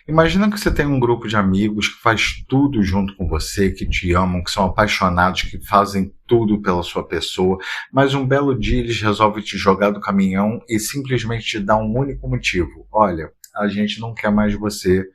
Imagina que você tem um grupo de amigos que faz tudo junto com você, que te amam, que são apaixonados, que fazem tudo pela sua pessoa, mas um belo dia eles resolvem te jogar do caminhão e simplesmente te dar um único motivo. Olha, a gente não quer mais você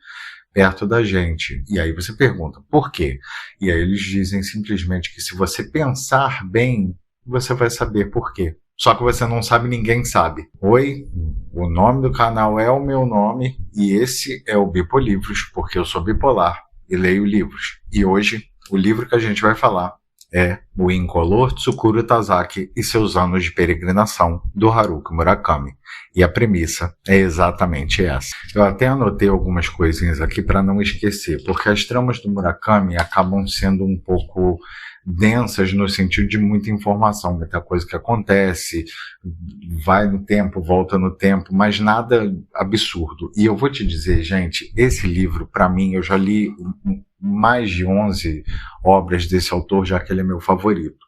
perto da gente. E aí você pergunta, por quê? E aí eles dizem simplesmente que se você pensar bem, você vai saber por quê. Só que você não sabe, ninguém sabe. Oi, o nome do canal é o meu nome e esse é o Bipolivros, porque eu sou bipolar e leio livros. E hoje, o livro que a gente vai falar é o Incolor Tsukuru Tazaki e seus anos de peregrinação, do Haruki Murakami. E a premissa é exatamente essa. Eu até anotei algumas coisinhas aqui para não esquecer, porque as tramas do Murakami acabam sendo um pouco densas no sentido de muita informação, muita coisa que acontece, vai no tempo, volta no tempo, mas nada absurdo. E eu vou te dizer, gente, esse livro, para mim, eu já li mais de 11 obras desse autor, já que ele é meu favorito.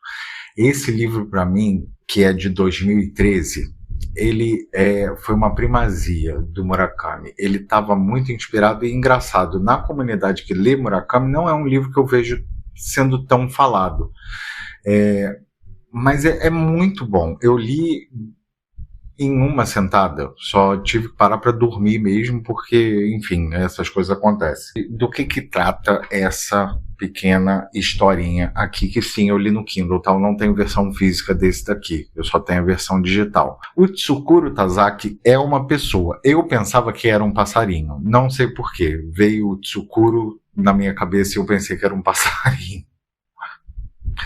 Esse livro, para mim, que é de 2013, ele foi uma primazia do Murakami. Ele estava muito inspirado e engraçado. Na comunidade que lê Murakami, não é um livro que eu vejo sendo tão falado. Mas é muito bom. Eu li em uma sentada, só tive que parar para dormir mesmo, porque, enfim, essas coisas acontecem. Do que trata essa pequena historinha aqui, que sim, eu li no Kindle, tá? Eu não tenho versão física desse daqui, eu só tenho a versão digital. O Tsukuru Tazaki é uma pessoa. Eu pensava que era um passarinho, não sei porquê. Veio o Tsukuru na minha cabeça e eu pensei que era um passarinho.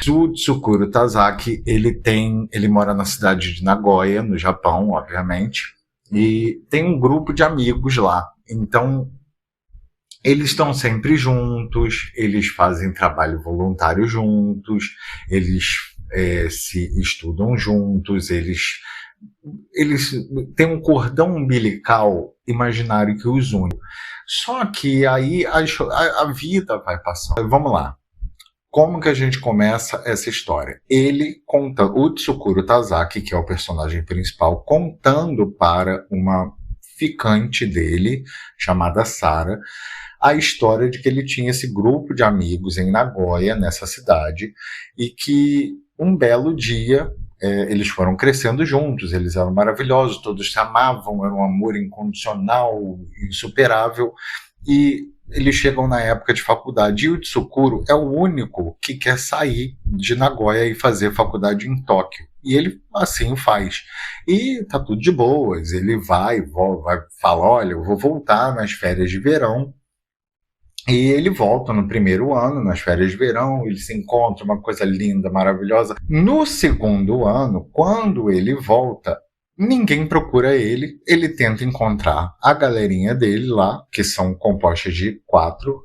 O Tsukuru Tazaki, ele mora na cidade de Nagoya, no Japão, obviamente, e tem um grupo de amigos lá. Então, eles estão sempre juntos, eles fazem trabalho voluntário juntos, eles se estudam juntos, eles têm um cordão umbilical imaginário que os une. Só que aí a vida vai passando. Vamos lá. Como que a gente começa essa história? Ele conta, o Tsukuru Tazaki, que é o personagem principal, contando para uma ficante dele, chamada Sara, a história de que ele tinha esse grupo de amigos em Nagoya, nessa cidade, e que um belo dia eles foram crescendo juntos, eles eram maravilhosos, todos se amavam, era um amor incondicional, insuperável, e eles chegam na época de faculdade e o Tsukuru é o único que quer sair de Nagoya e fazer faculdade em Tóquio. E ele assim faz. E tá tudo de boas, ele vai fala, olha, eu vou voltar nas férias de verão. E ele volta no primeiro ano, nas férias de verão, ele se encontra, uma coisa linda, maravilhosa. No segundo ano, quando ele volta, ninguém procura ele, ele tenta encontrar a galerinha dele lá, que são compostas de 4,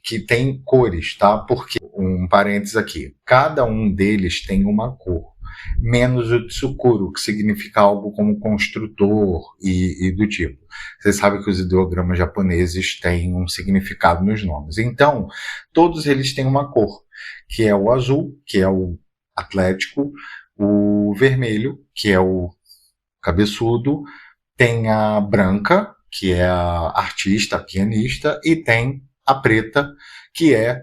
que tem cores, tá? Porque, um parênteses aqui, cada um deles tem uma cor, menos o Tsukuru, que significa algo como construtor e do tipo. Você sabe que os ideogramas japoneses têm um significado nos nomes. Então, todos eles têm uma cor, que é o azul, que é o atlético, o vermelho, que é o cabeçudo, tem a branca, que é a artista, a pianista, e tem a preta, que é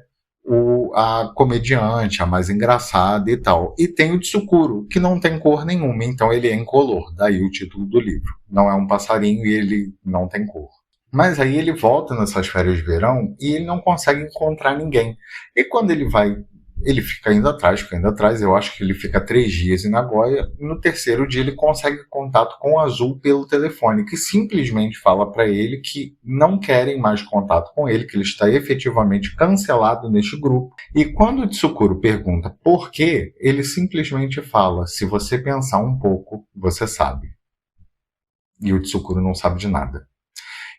a comediante, a mais engraçada e tal. E tem o Tsukuru, que não tem cor nenhuma, então ele é incolor, daí o título do livro. Não é um passarinho e ele não tem cor. Mas aí ele volta nessas férias de verão e ele não consegue encontrar ninguém. E quando ele vai, ele fica indo atrás, eu acho que ele fica 3 dias em Nagoya, e no terceiro dia ele consegue contato com o Azul pelo telefone, que simplesmente fala para ele que não querem mais contato com ele, que ele está efetivamente cancelado neste grupo. E quando o Tsukuru pergunta por quê, ele simplesmente fala, se você pensar um pouco, você sabe. E o Tsukuru não sabe de nada.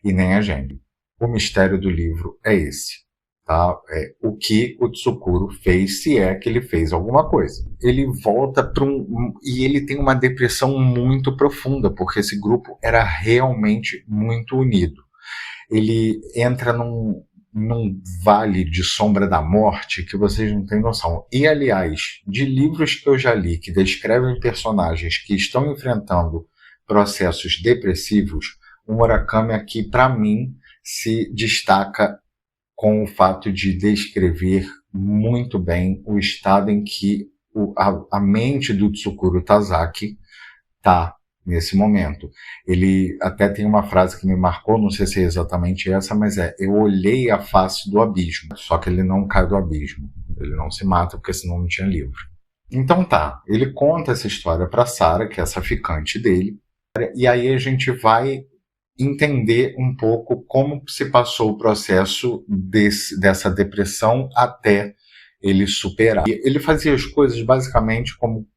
E nem a gente. O mistério do livro é esse. Tá? O que o Tsukuru fez, se é que ele fez alguma coisa. Ele volta e ele tem uma depressão muito profunda, porque esse grupo era realmente muito unido. Ele entra num vale de sombra da morte que vocês não têm noção. E, aliás, de livros que eu já li que descrevem personagens que estão enfrentando processos depressivos, o Murakami aqui, para mim, se destaca com o fato de descrever muito bem o estado em que a mente do Tsukuru Tazaki está nesse momento. Ele até tem uma frase que me marcou, não sei se é exatamente essa, mas eu olhei a face do abismo, só que ele não cai do abismo, ele não se mata porque senão não tinha livro. Então tá, ele conta essa história para Sarah, que é essa ficante dele, e aí a gente vai entender um pouco como se passou o processo dessa depressão até ele superar. E ele fazia as coisas basicamente como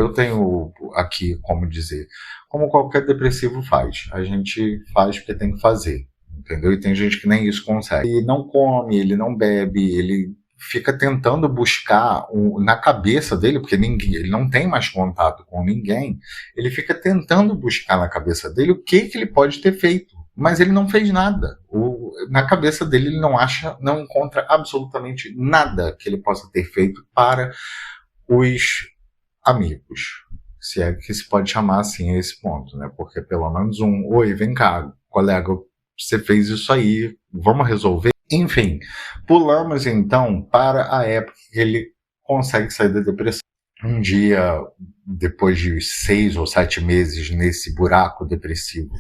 eu tenho aqui como dizer, como qualquer depressivo faz. A gente faz porque tem que fazer, entendeu? E tem gente que nem isso consegue. Ele não come, ele não bebe, ele fica tentando buscar na cabeça dele, porque ele não tem mais contato com ninguém, ele fica tentando buscar na cabeça dele o que ele pode ter feito, mas ele não fez nada. Na cabeça dele ele não encontra absolutamente nada que ele possa ter feito para os amigos, se é que se pode chamar assim a esse ponto, né? Porque pelo menos oi, vem cá, colega, você fez isso aí, vamos resolver? Enfim, pulamos então para a época que ele consegue sair da depressão. Um dia, depois de 6 ou 7 meses nesse buraco depressivo,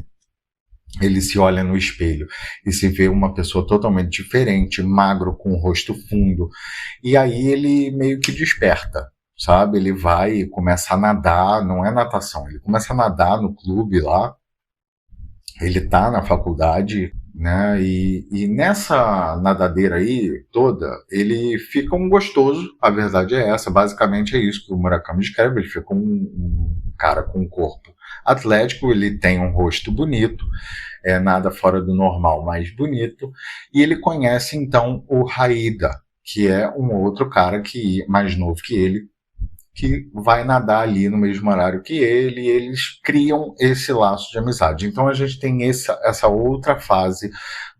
ele se olha no espelho e se vê uma pessoa totalmente diferente, magro, com o rosto fundo, e aí ele meio que desperta, sabe? Ele vai e começa a nadar, não é natação, ele começa a nadar no clube lá, ele tá na faculdade, né? E nessa nadadeira aí toda, ele fica um gostoso, a verdade é essa, basicamente é isso que o Murakami escreve, ele fica um cara com um corpo atlético, ele tem um rosto bonito, nada fora do normal, mas bonito, e ele conhece então o Haida, que é um outro cara mais novo que ele, que vai nadar ali no mesmo horário que ele, e eles criam esse laço de amizade. Então a gente tem essa outra fase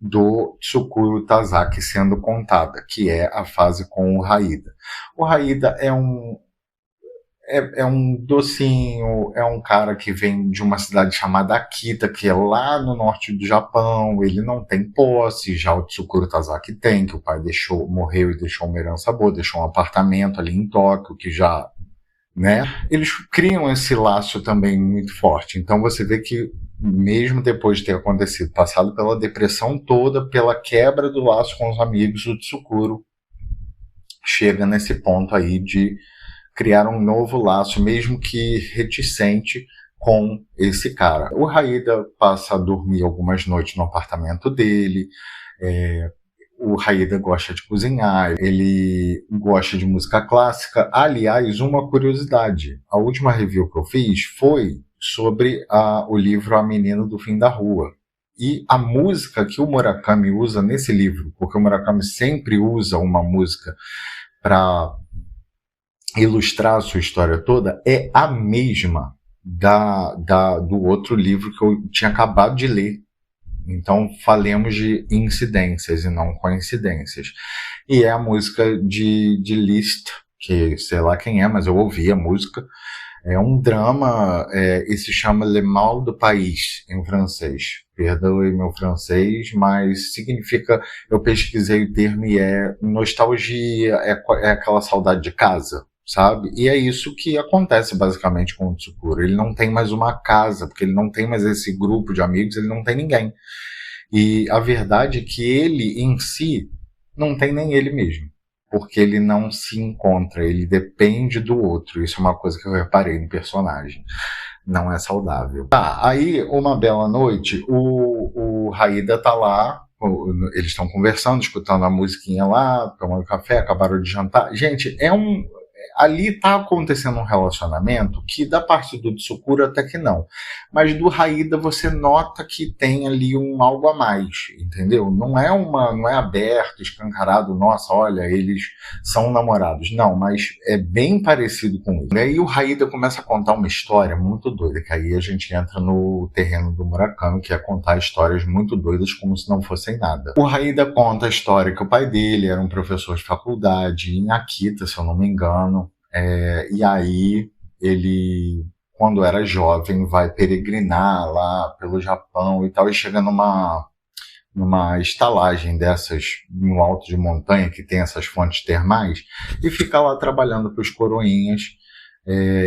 do Tsukuru Tazaki sendo contada, que é a fase com o Haida. O Haida é um docinho, é um cara que vem de uma cidade chamada Akita, que é lá no norte do Japão, ele não tem posse, já o Tsukuru Tazaki tem, que o pai morreu e deixou uma herança boa, deixou um apartamento ali em Tóquio, que já, né? Eles criam esse laço também muito forte, então você vê que mesmo depois de ter acontecido, passado pela depressão toda, pela quebra do laço com os amigos, o Tsukuru chega nesse ponto aí de criar um novo laço, mesmo que reticente, com esse cara. O Haida passa a dormir algumas noites no apartamento dele, o Haida gosta de cozinhar, ele gosta de música clássica. Aliás, uma curiosidade, a última review que eu fiz foi sobre o livro A Menina do Fim da Rua. E a música que o Murakami usa nesse livro, porque o Murakami sempre usa uma música para ilustrar a sua história toda, é a mesma do outro livro que eu tinha acabado de ler. Então falemos de incidências e não coincidências. E é a música de Liszt, que sei lá quem é, mas eu ouvi a música. É um drama, e se chama Le Mal du Pays, em francês. Perdoe meu francês, mas significa, eu pesquisei o termo e é nostalgia, é aquela saudade de casa, sabe? E é isso que acontece basicamente com o Tsukuru. Ele não tem mais uma casa, porque ele não tem mais esse grupo de amigos, ele não tem ninguém. E a verdade é que ele em si não tem nem ele mesmo, porque ele não se encontra, ele depende do outro. Isso é uma coisa que eu reparei no personagem. Não é saudável. Aí uma bela noite, o Haida tá lá, eles estão conversando, escutando a musiquinha lá, tomando café, acabaram de jantar. Gente, ali está acontecendo um relacionamento que da parte do Tsukuru até que não, mas do Haida você nota que tem ali algo a mais, entendeu? Não é aberto, escancarado, nossa, olha, eles são namorados, não, mas é bem parecido com isso. E aí o Haida começa a contar uma história muito doida, que aí a gente entra no terreno do Murakami, que é contar histórias muito doidas como se não fossem nada. O Haida conta a história que o pai dele era um professor de faculdade em Akita, se eu não me engano. E aí ele quando era jovem, vai peregrinar lá pelo Japão e tal, e chega numa estalagem dessas no alto de montanha que tem essas fontes termais e fica lá trabalhando para os coroinhas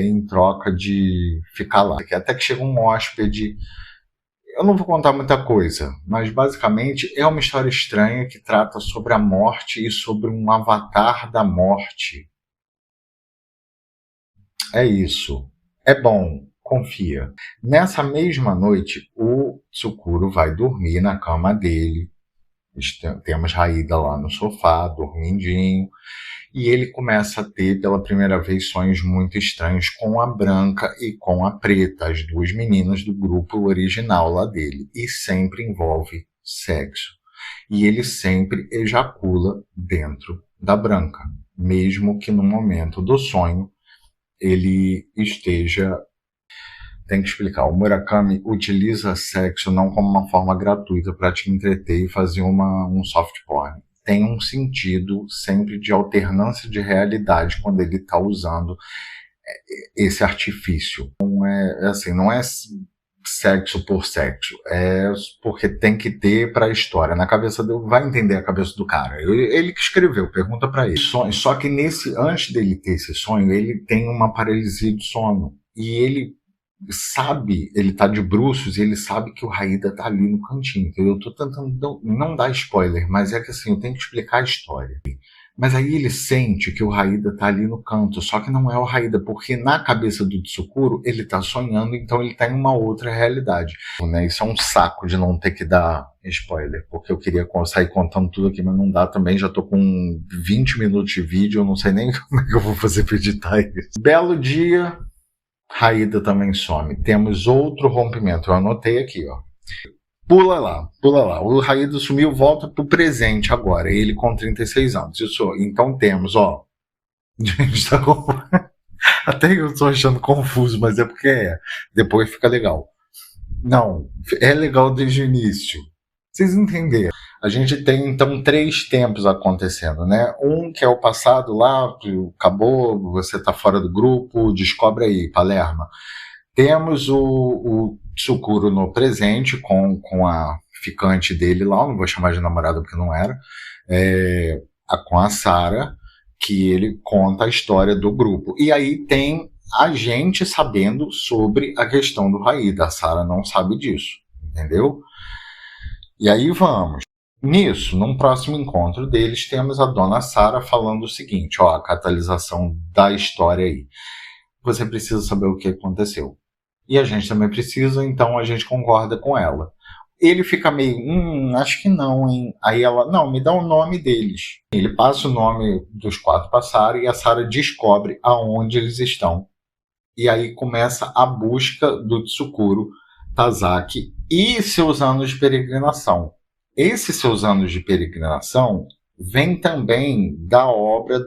em troca de ficar lá. Até que chega um hóspede. Eu não vou contar muita coisa, mas basicamente é uma história estranha que trata sobre a morte e sobre um avatar da morte. É isso. É bom, confia. Nessa mesma noite, o Tsukuro vai dormir na cama dele. Temos Raída lá no sofá, dormindinho. E ele começa a ter, pela primeira vez, sonhos muito estranhos com a Branca e com a Preta, as duas meninas do grupo original lá dele. E sempre envolve sexo. E ele sempre ejacula dentro da Branca, mesmo que no momento do sonho ele esteja... Tem que explicar, o Murakami utiliza sexo não como uma forma gratuita para te entreter e fazer um soft porn. Tem um sentido sempre de alternância de realidade quando ele está usando esse artifício. Não é sexo por sexo, é porque tem que ter para a história. Na cabeça dele, vai entender a cabeça do cara. Ele que escreveu, pergunta para ele. Só que antes dele ter esse sonho, ele tem uma paralisia de sono. E ele sabe, ele tá de bruços e ele sabe que o Raída tá ali no cantinho. Entendeu? Eu tô tentando não dar spoiler, mas é que assim, eu tenho que explicar a história. Mas aí ele sente que o Raída tá ali no canto, só que não é o Raída, porque na cabeça do Tsukuro ele tá sonhando, então ele tá em uma outra realidade. Né? Isso é um saco de não ter que dar spoiler, porque eu queria sair contando tudo aqui, mas não dá também, já tô com 20 minutos de vídeo, eu não sei nem como é que eu vou fazer pra editar isso. Belo dia, Raída também some. Temos outro rompimento, eu anotei aqui, ó. Pula lá. O Raída sumiu, volta pro presente agora. Ele com 36 anos. Então temos, ó. Gente, tá com... Até eu tô achando confuso, mas é porque depois fica legal. Não, é legal desde o início. Vocês entenderam? A gente tem, então, 3 tempos acontecendo, né? Um que é o passado lá, acabou, você tá fora do grupo, descobre aí, Palerma. Temos o Tsukuro no presente, com a ficante dele lá, não vou chamar de namorada porque não era, com a Sarah, que ele conta a história do grupo. E aí tem a gente sabendo sobre a questão do Raída, a Sarah não sabe disso, entendeu? E aí vamos. Nisso, num próximo encontro deles, temos a dona Sarah falando o seguinte, ó, a catalisação da história aí. Você precisa saber o que aconteceu. E a gente também precisa, então a gente concorda com ela. Ele fica meio, acho que não, hein? Aí ela, não, me dá o nome deles. Ele passa o nome dos 4 para a Sarah e a Sarah descobre aonde eles estão. E aí começa a busca do Tsukuro Tazaki e seus anos de peregrinação. Esses seus anos de peregrinação vem também da obra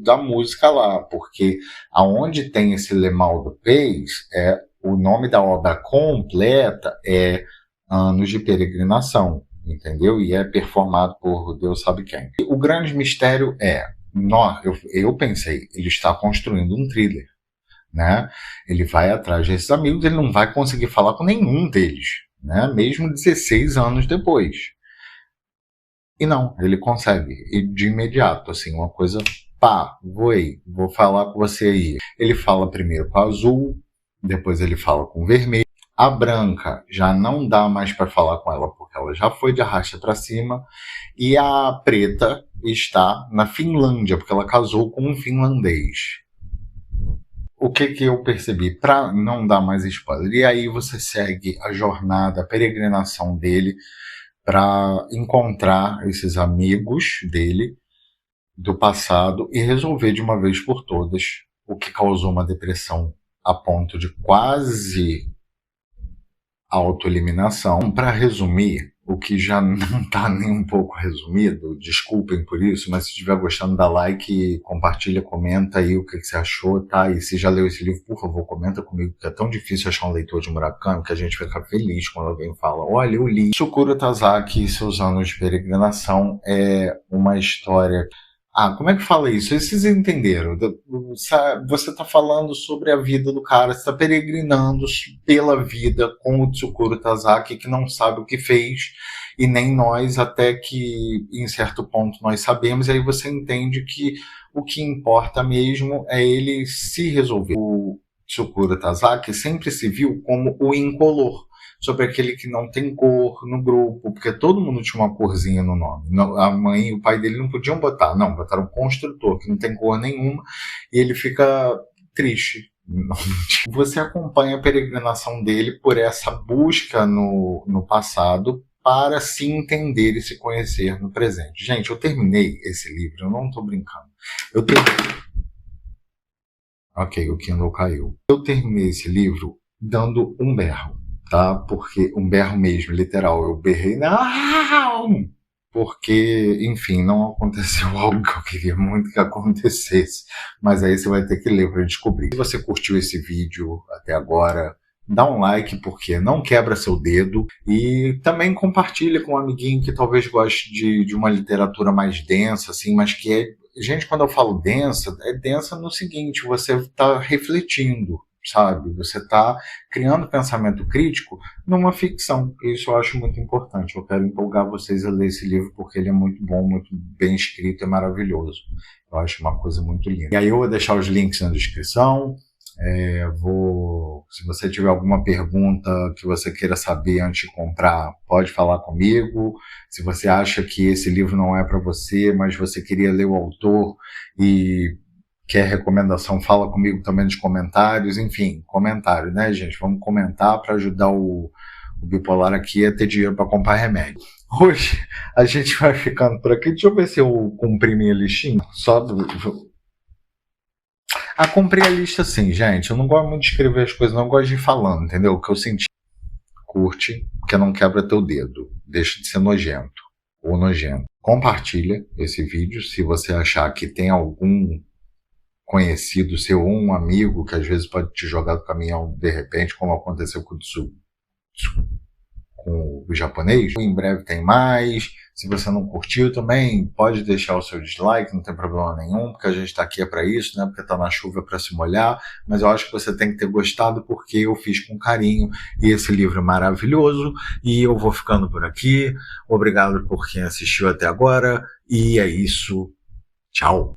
da música lá, porque aonde tem esse Lemal do Peix, o nome da obra completa é Anos de Peregrinação, entendeu? E é performado por Deus sabe quem. O grande mistério eu pensei, ele está construindo um thriller, né? Ele vai atrás desses amigos, ele não vai conseguir falar com nenhum deles, né? Mesmo 16 anos depois. E não, ele consegue, e de imediato, assim, uma coisa, vou falar com você aí. Ele fala primeiro com a Azul, depois ele fala com o Vermelho. A Branca já não dá mais para falar com ela, porque ela já foi de arrasta para cima. E a Preta está na Finlândia, porque ela casou com um finlandês. O que eu percebi? Para não dar mais spoiler, e aí você segue a jornada, a peregrinação dele, para encontrar esses amigos dele do passado e resolver de uma vez por todas o que causou uma depressão a ponto de quase autoeliminação. Para resumir, o que já não está nem um pouco resumido, desculpem por isso, mas se estiver gostando, dá like, compartilha, comenta aí o que você achou, tá? E se já leu esse livro, por favor, comenta comigo, porque é tão difícil achar um leitor de Murakami que a gente fica feliz quando alguém fala, olha, eu li. Tsukuro Tazaki e seus anos de peregrinação é uma história Como é que fala isso? Vocês entenderam. Você está falando sobre a vida do cara, você está peregrinando pela vida com o Tsukuro Tazaki, que não sabe o que fez, e nem nós, até que em certo ponto nós sabemos, e aí você entende que o que importa mesmo é ele se resolver. O Tsukuro Tazaki sempre se viu como o incolor, sobre aquele que não tem cor no grupo, porque todo mundo tinha uma corzinha no nome. A mãe e o pai dele não podiam botar, não, botaram construtor, que não tem cor nenhuma, e ele fica triste. Você acompanha a peregrinação dele por essa busca no passado para se entender e se conhecer no presente. Gente, eu terminei esse livro, eu não estou brincando. Ok, o Kindle caiu. Eu terminei esse livro dando um berro, tá? Porque um berro mesmo, literal. Eu berrei, não! Porque, enfim, não aconteceu algo que eu queria muito que acontecesse. Mas aí você vai ter que ler para descobrir. Se você curtiu esse vídeo até agora, dá um like, porque não quebra seu dedo. E também compartilha com um amiguinho que talvez goste de uma literatura mais densa, assim, mas que é... Gente, quando eu falo densa, é densa no seguinte, você está refletindo, sabe? Você está criando pensamento crítico numa ficção. Isso eu acho muito importante. Eu quero empolgar vocês a ler esse livro porque ele é muito bom, muito bem escrito, é maravilhoso. Eu acho uma coisa muito linda. E aí eu vou deixar os links na descrição. Se você tiver alguma pergunta que você queira saber antes de comprar, pode falar comigo. Se você acha que esse livro não é para você, mas você queria ler o autor e quer recomendação, fala comigo também nos comentários. Enfim, comentário, né, gente? Vamos comentar para ajudar o bipolar aqui a ter dinheiro para comprar remédio. Hoje a gente vai ficando por aqui. Deixa eu ver se eu cumpri minha listinha. Cumpri a lista sim, gente. Eu não gosto muito de escrever as coisas, não. Eu gosto de ir falando, entendeu? O que eu senti. Curte, que não quebra teu dedo. Deixa de ser nojento ou nojento. Compartilha esse vídeo se você achar que tem algum conhecido seu ou um amigo que às vezes pode te jogar do caminhão de repente, como aconteceu com o japonês. Em breve tem mais. Se você não curtiu também, pode deixar o seu dislike, não tem problema nenhum, porque a gente está aqui para isso, né? Porque está na chuva para se molhar, mas eu acho que você tem que ter gostado porque eu fiz com carinho e esse livro é maravilhoso. E eu vou ficando por aqui. Obrigado por quem assistiu até agora e é isso. Tchau!